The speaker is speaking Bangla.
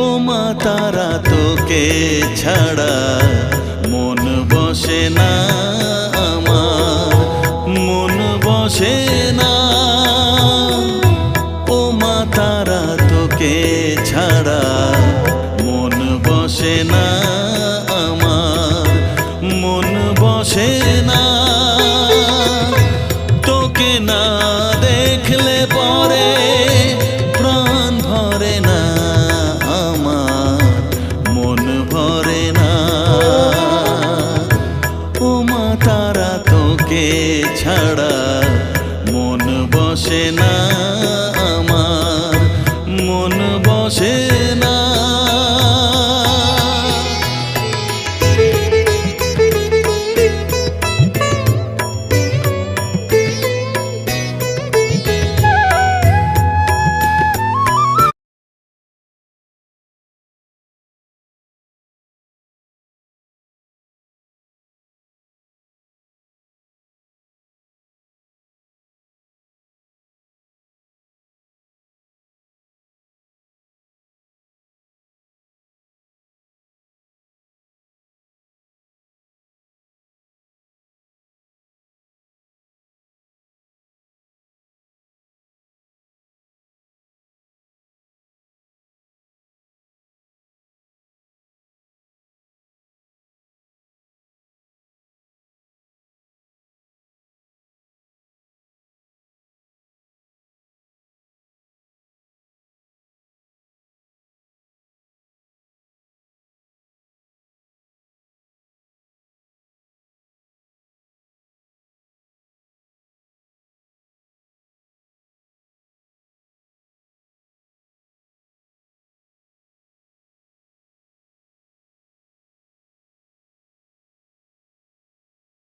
ও মা তারা তোকে ছাড়া মন বসে না আমার, মন বসে না। ও মা তারা তোকে ছাড়া মন বসে না আমার, মন বসে না। তোকে না দেখলে পরে প্রাণ ভরে না আমার, মন ভরে না। ও মা তারা তোকে ছাড়া মন বসে না আমার, মন বসে